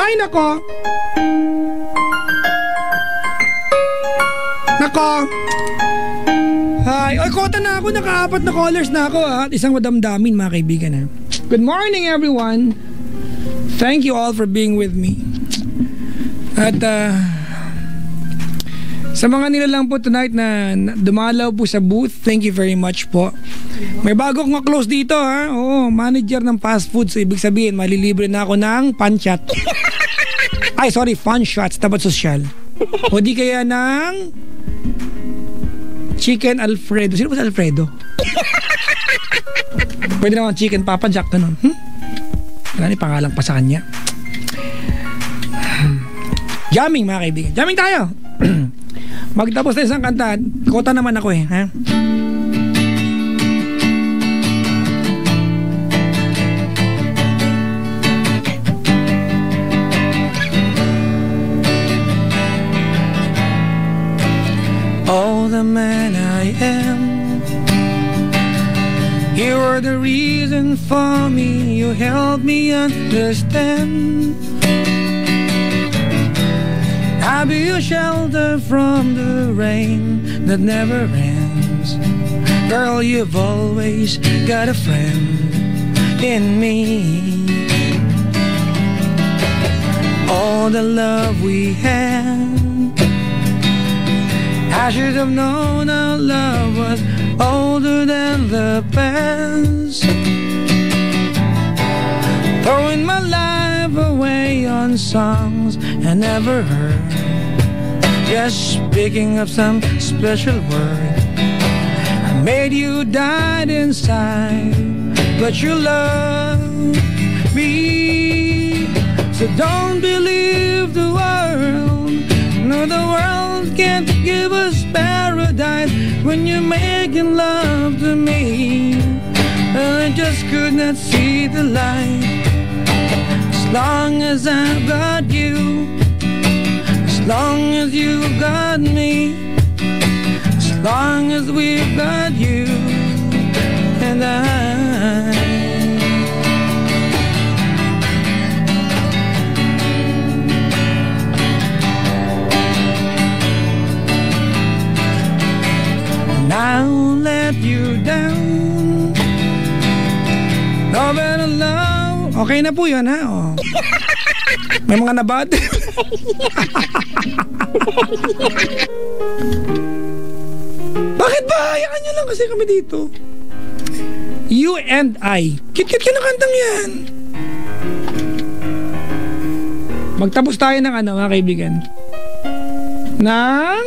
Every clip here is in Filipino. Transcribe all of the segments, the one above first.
Ay, nako. Nako. Ay, kota na ako. Naka-4 na callers na ako at isang madamdamin mga kaibigan ha. Good morning everyone. Thank you all for being with me. At sa mga nilalang po tonight na dumalaw po sa booth, thank you very much po. May bago akong close dito ha. Oo, manager ng fast food. So ibig sabihin, malilibre na ako ng panchat. Ay, sorry, fun shots, tapat sosyal. O di kaya ng chicken Alfredo. Sino ba si Alfredo? Pwede naman chicken Papa Jack, ganun. Wala ni pangalang pa sa kanya. Jamming mga kaibigan. Jamming tayo. Magtapos na isang kanta. Kota naman ako ha? Oh, the man I am. You were the reason for me. You helped me understand. I'll be your shelter from the rain that never ends. Girl, you've always got a friend in me. All the love we had, I should have known our love was older than the past. Throwing my life away on songs I never heard, just picking up some special word. I made you die inside, but you love me. So don't believe the world. No, the world can't give us paradise when you're making love to me. I just could not see the light. As long as I've got you, as long as you've got me, as long as we've got you and I. I'll let you down. No better love. Okay na po yun ha. Oh. May mga nabad. Bakit ba? Hayaan nyo lang kasi kami dito. You and I. Cute-cute yun ang kantang yan. Magtapos tayo ng ano mga kaibigan. Ng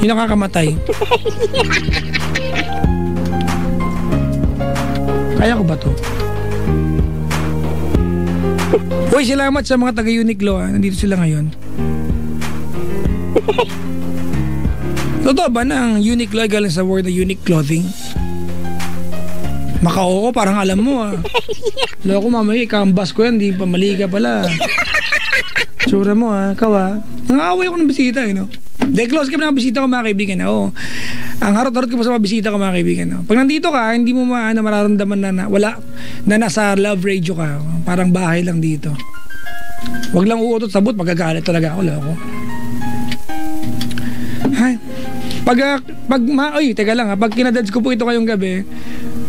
yung nakakamatay. Kaya ko ba to? Uy, salamat sa mga taga-Uniqlo ha. Nandito sila ngayon. Totoo ba na ang Uniqlo ay galing sa word na unique clothing? Makao ko, parang alam mo ha. Loko mamaya, ikambas ko yan. Di pa mali ka pala. Sura mo ha, kawa. Nangaaway ako ng bisita no? De, close ka na mga bisita ko mga kaibigan. Oo. Ang harot-harot ko pa sa mga bisita ko mga kaibigan. Pag nandito ka, hindi mo mararamdaman na wala, na nasa love radio ka. Parang bahay lang dito. Wag lang uutot sabot, magagalit talaga ako. Loko. Ay. Teka lang ha. Pag kinadads ko po ito kayong gabi,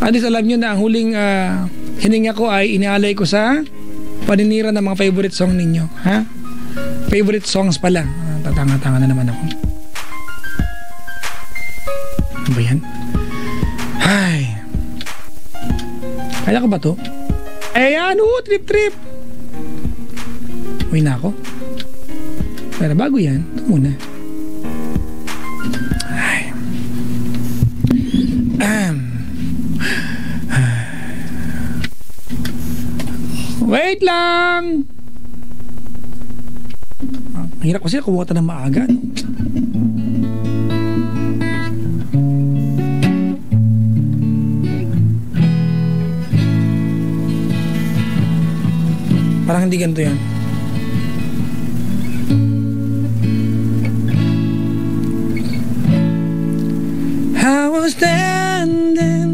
at least alam nyo na ang huling hininga ko ay inaalay ko sa paninira ng mga favorite song ninyo. Ha? Favorite songs pala. Tatanga-tanga na naman ako. Ano ba yan? Ay. Kaya ko ba to? Ayan, trip. Uwi na ako. Pero bago yan, ito muna. Ay. Wait lang! Ang hirap kasi kumuha ng maaga. No? Parang hindi ganito yan. I was standing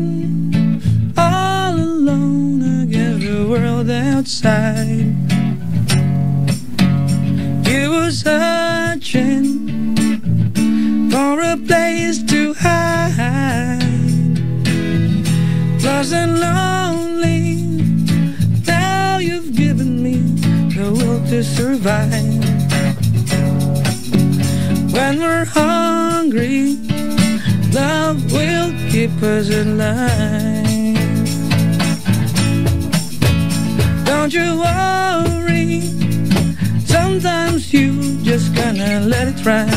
all alone outside. You were searching for a place to hide, lost and lonely. Now you've given me the will to survive. When we're hungry, love will keep us alive. Don't you worry, sometimes you just gonna let it ride.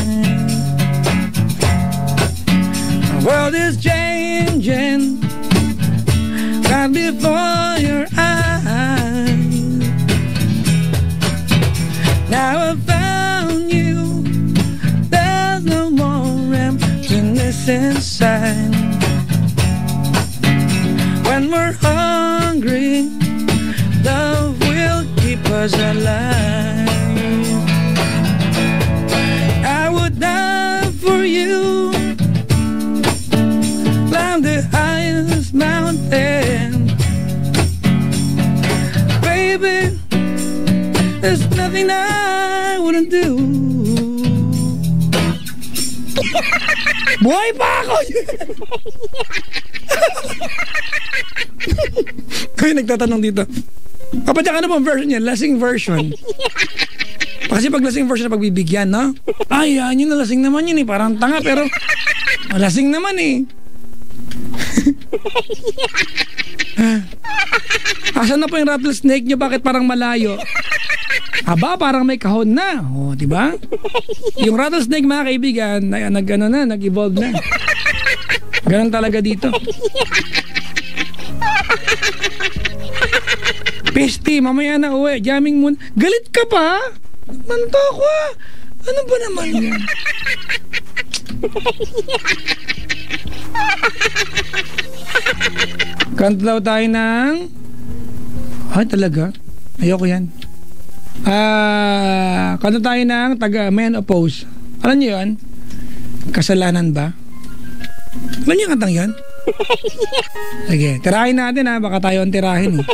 The world is changing right before your eyes. Now I found you, there's no more emptiness inside. When we're hungry, love will keep us alive. I would die for you, climb the highest mountain. Baby, there's nothing I wouldn't do. Buhay pa ako! Kaya nagtatanong dito, Papadyak, ano bang version yan? Lasing version. Kasi pag lasing version na pagbibigyan, no? Ay, yan yun na lasing naman yun eh. Parang tanga pero lasing naman eh. Asan na po yung rattlesnake nyo? Bakit parang malayo? Aba, parang may kahon na. O, diba? Yung rattlesnake, mga kaibigan, nag-evolve na. Ganon talaga dito. Pesti, mamaya na uwi. Jamming muna. Galit ka pa? Manto ko ah. Ano ba naman yan? Kanta daw tayo ng... Ay, talaga? Ayoko yan. Kanta tayo ng taga-men oppose. Alam niyo yun? Kasalanan ba? Alam niyo yung kantang yun? Sige, tirahin natin ha. Baka tayo ang tirahin eh.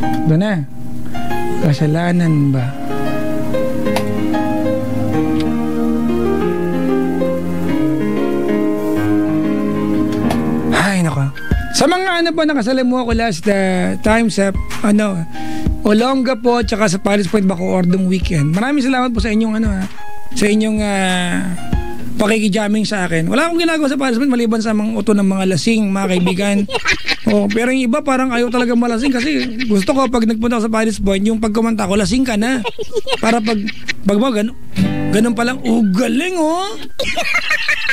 Ito na. Kasalanan ba? Ay, nako. Sa mga ano po nakasalamuha ko last time sa Olonga po tsaka sa Paris Point Bacoordong weekend. Maraming salamat po sa inyong sa inyong pakikijaming sa akin. Wala akong ginagawa sa Paris Point maliban sa mga uto ng mga lasing, mga kaibigan. Pero yung iba parang ayaw talaga malasing kasi gusto ko pag nagpunta ako sa Paris Point, yung pagkumanta ko, lasing ka na. Para pag ganun pa lang, galing oh.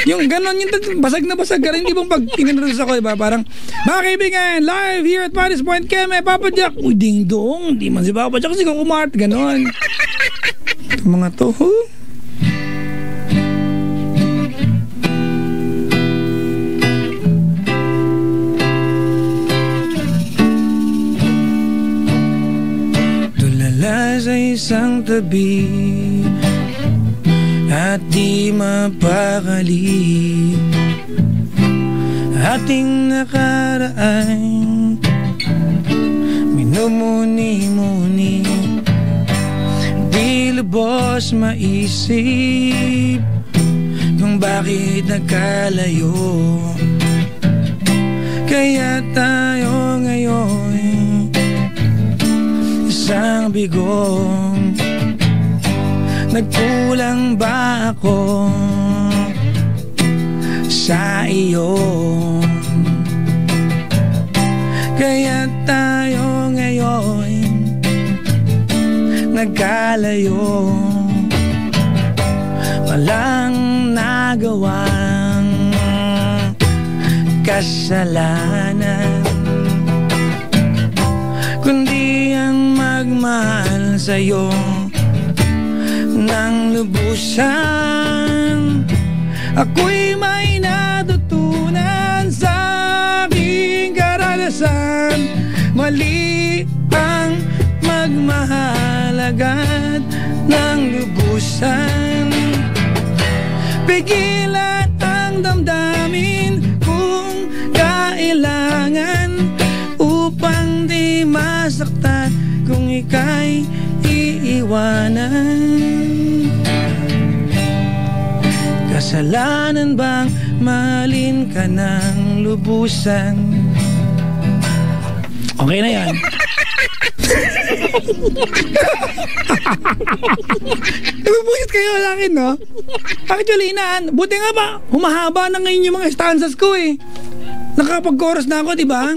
Yung ganon, yung basag na basag ka rin. Di bang pag tinanros ako, diba? Parang, mga kaibigan, live here at Paris Point, Keme, Papa Jack. Uy, ding dong. Di man si Papa Jack, kasi kumart, ganon. Mga to, Tulala sa isang tabi at di mapakali ating nakaraan, minumuni-muni, di lubos maisip kung bakit nagkalayo. Kaya tayo ngayon isang bigong, nagkulang ba ako sa iyo? Kaya tayo ngayon nagkalayo, walang nagawang kasalanan kundi ang magmahal sa'yo ng lubusan. Ako'y may natutunan sa aking karanasan. Mali ang magmahal agad ng lubusan. Pigilan ang damdamin kung kailangan. masaktan kung ika'y iiwanan? Kasalanan bang mahalin ka ng lubusan? Okay na yan. Nabubukit kayo sa akin, no? Actually, buti nga ba, humahaba na ngayon yung mga stanzas ko eh. Nakapag-chorus na ako, di ba?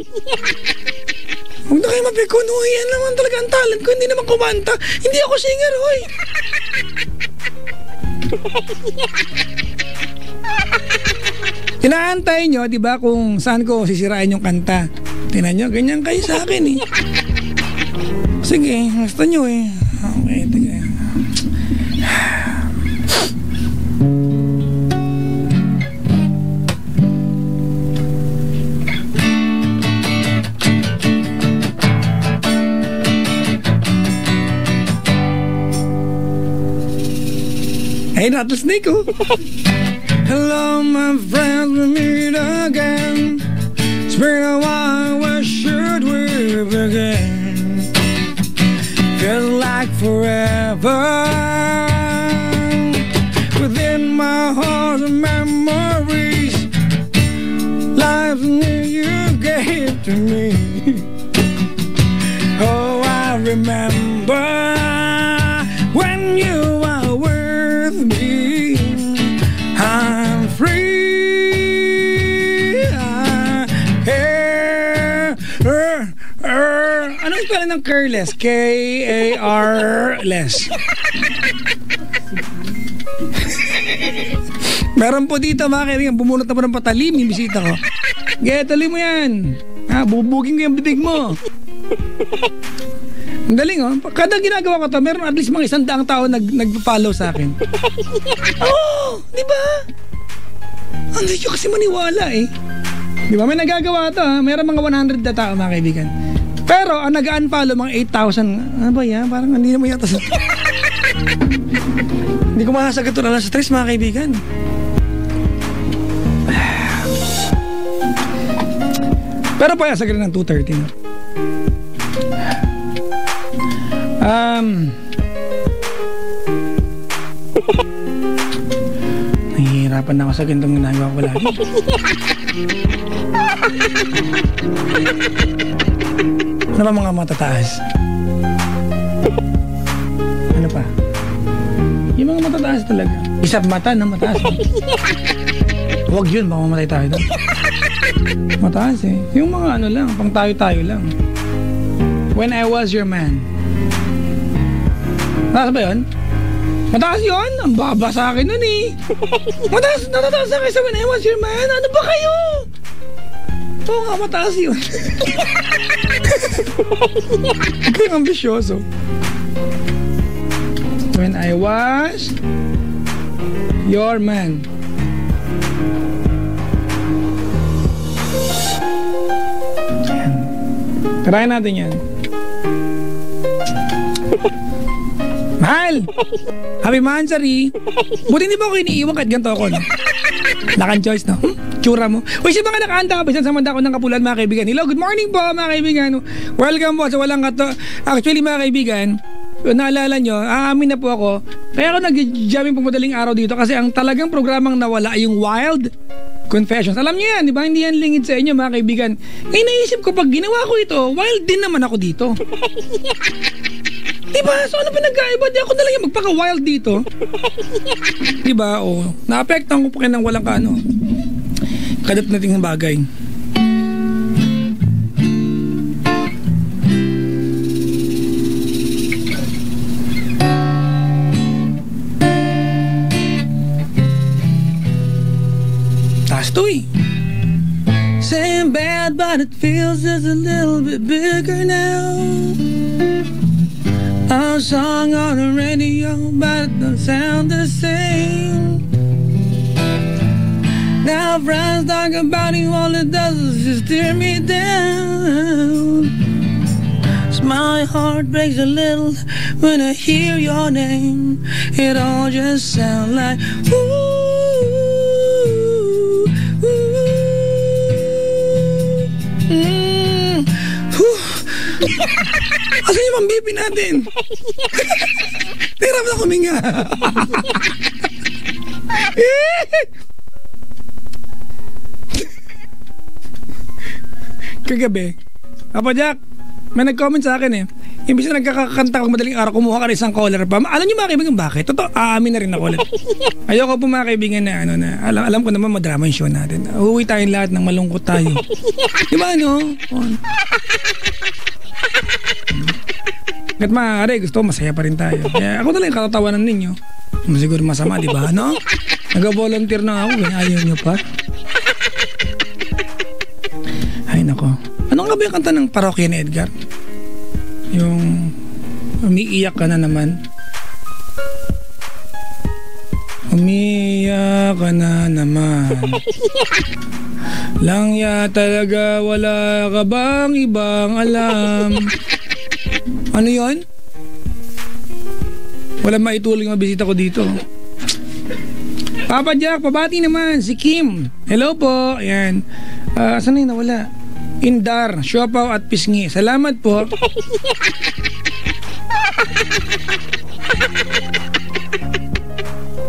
Huwag na kayo mapikuno, yan naman talaga ang talent ko, hindi naman kumanta. Hindi ako singer, hoy. Inaantay nyo, di ba, kung saan ko sisirain yung kanta. Tingnan nyo, ganyan kayo sa akin eh. Sige, gusto nyo eh. Okay, tiga. Hey, Rattlesnake, oh. Hello, my friends, we meet again. It's been a while, where should we begin? Feels like forever. Within my heart of memories, lives you gave to me. Oh, I remember when you were with me. I'm free. Anong pala ng careless? K-A-R-less. Meron po dito mga kaibigan, bumunot na po ng patalim yung bisita ko. Tuloy mo yan. Bubugin ko yung bibig mo. Ang galing, oh. Kada ginagawa ko to, meron at least mga 100 tao nag-follow sa akin. Oh, di ba? Hindi nyo kasi maniwala eh. Di ba? May nagagawa to, ha? Meron mga 100 na tao, mga kaibigan. Pero ang nag-unfollow, mga 8,000. Ano ba yan? Parang hindi naman yata sa... Hindi ko masasagot ito na sa stress, mga kaibigan. Pero pa sa ganun ng 2:30 na. Nahihirapan na ako sa ganitong ginagawa ko lagi. Ano ba mga matataas? Ano pa? Yung mga matataas talaga. Isap mata na mataas. Huwag yun, baka mamatay tayo doon. Mataas eh. Yung mga ano lang, pang tayo-tayo lang. When I Was Your Man. Mataas ba yun? Mataas yun? Ang baba sa akin nun eh. Mataas, natataas sa akin sa When I Was Your Man. Ano ba kayo? Oo nga, mataas yun. Kaya ambisyoso. When I Was Your Man. Ayan. Try natin yan. Mahal! Happy Mansari! Buti hindi ba ako iniiwan kahit ganito ako, no? Lakan choice, no? Tsura mo. Uy, siya mga nakaanta ka, bisan sa manda ko ng Kapulan, mga kaibigan. Hello, good morning po, mga kaibigan. Welcome po sa Walang Kato. Actually, mga kaibigan, naalala nyo, aamin na po ako. Kaya ako nag-jamming po madaling araw dito kasi ang talagang programang nawala ay yung Wild Confessions. Alam niyo yan, di ba? Hindi yan lingid sa inyo, mga kaibigan. Eh, naisip ko, pag ginawa ko ito, wild din naman ako dito. Diba? So ano pinagkaiba? Di ako talaga magpaka-wild dito. Diba? O, naapektan ko pa kayo ng walang kaano. Kadap nating ng bagay. Taas to eh. Same bad but it feels just a little bit bigger now. A song on the radio, but it don't sound the same. Now friends talk about you, all it does is just tear me down. So my heart breaks a little when I hear your name. It all just sounds like ooh, ooh, ooh. Asan yung pambibi natin? Hirap na kuminga. Kagabi, Papa Jack, may nag-comment sa akin eh. Imbis na nagkakakanta kong madaling araw, kumuha ka rin isang caller pa. Alam niyo mga kaibigan, bakit? Totoo, aamin na rin ako ulit. Ayoko po mga kaibigan na, alam ko naman madrama yung show natin. Uuwi tayong lahat ng malungkot tayo. Di ba ano? Kahit maaari, gusto masaya pa rin tayo. Kaya ako na lang yung katatawanan ninyo. Siguro masama, di ba? Ano? Nag-volunteer na ako, ayaw nyo pa. Ay nako. Ano nga ba yung kanta ng parokya ni Edgar? Yung umiiyak ka na naman. Umiiyak ka na naman. Lang ya talaga, wala ka bang ibang alam? Ano yon? Wala maituling mabisita ko dito. Papa Jack, pabati naman si Kim. Hello po. Ayan. Saan na yun nawala? Indar, Siopaw at Pisngi. Salamat po.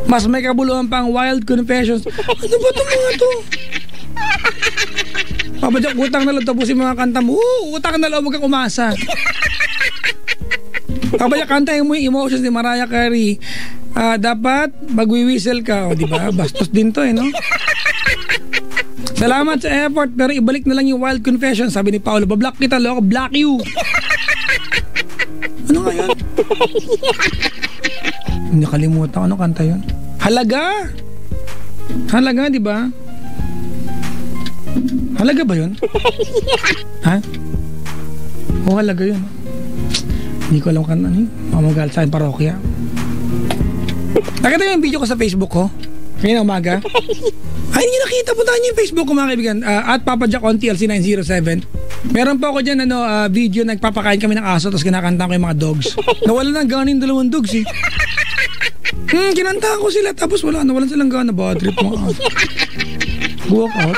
Mas may kabuluhan pang Wild Confessions. Ano ba ito mga to? Papa Jack, utang na lang tapusin mga kanta mo. Utang na lang, huwag kang umasa. Papa Jack, kantahin mo yung Emotions ni Mariah Carey. Dapat magwi-whistle ka. O diba? Bastos din to no? Salamat sa effort, pero ibalik na lang yung Wild Confession. Sabi ni Paolo, bablock kita, loko, block you. Ano nga yun? Hindi kalimutan. Ano kanta yun? Halaga! Halaga, di ba? Halaga ba yun? Ha? O halaga yun. Hindi ko alam kanta. Mamagal sa akin parokya. Nakita yung video ko sa Facebook ko? Ngayon umaga? Ay, hindi nyo nakita. Puntahan nyo yung Facebook ko mga kaibigan. At Papa Jack on TLC907. Meron po ako dyan video. Nagpapakain kami ng aso tapos kinakanta ko yung mga dogs. Nawala ng gana yung dalawang dogs eh. Kinantahan ko sila tapos nawalan silang gana. Bad trip mga aso. Walk out.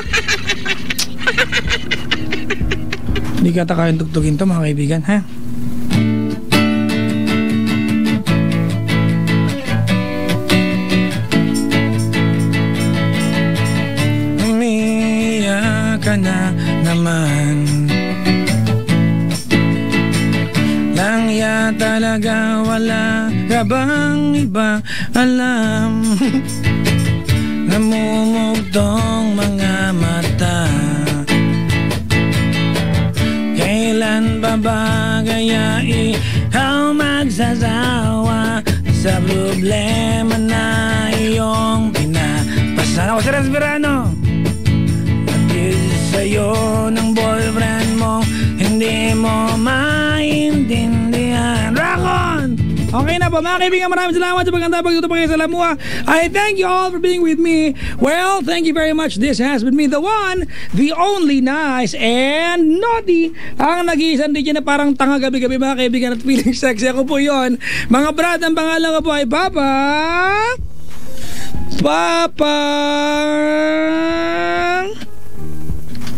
Hindi kata kayang tugtugin to mga kaibigan, ha? Ka na naman. Lang ya talaga, wala ka bang iba alam? Namumugtong mga mata. Kailan ba kaya ikaw magsasawa sa problema na iyong pinapasa? Ako si Resverano. Sa'yo ng boyfriend mo, hindi mo maintindihan. Rock on! Okay na po mga kaibigan, maraming salamat sa pagkanta pagtuto pa kayo sa Lamua. I thank you all for being with me. Well, thank you very much. This has been me, the one, the only nice and naughty, ang nag-iisang DJ na parang tanga gabi-gabi mga kaibigan at feeling sexy. Ako po yon. Mga brad, ang pangalan ko po ay Papa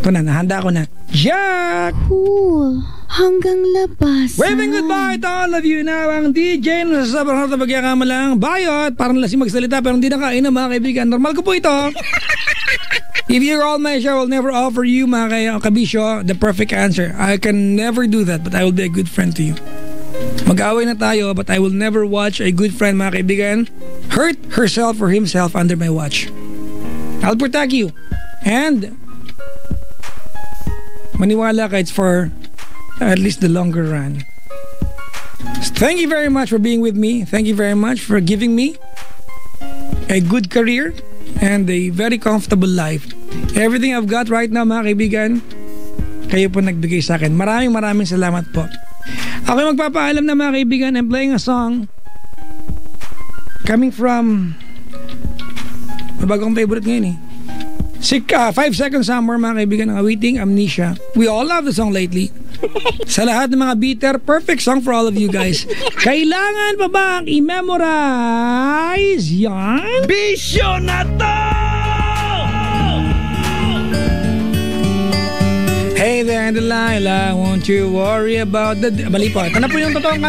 ito na, nahanda ko na. Jack! Hanggang labas. Waving goodbye to all of you now. Ang DJ na sa sobrang harap na pagyakamalang bayot. Parang lasing magsalita pero hindi nakain na mga kaibigan. Normal ko po ito. If you're all my show, I will never offer you mga kabisyo the perfect answer. I can never do that, but I will be a good friend to you. Mag-away na tayo, but I will never watch a good friend mga kaibigan hurt herself or himself under my watch. I'll protect you. And maniwala ka, it's for at least the longer run. Thank you very much for being with me. Thank you very much for giving me a good career and a very comfortable life. Everything I've got right now mga kaibigan, kayo po nagbigay sa akin. Maraming salamat po. Ako magpapaalam na mga kaibigan. I'm playing a song coming from bagong favorite ngayon 5 Seconds Summer mga kaibigan ng Awiting Amnesia. We all love the song lately. Sa lahat ng mga beater, perfect song for all of you guys. Kailangan pa bang i-memorize yan? Bisyo na to! Hey there, Delilah. Won't you worry about the... Mali po. Ito na po yung totoong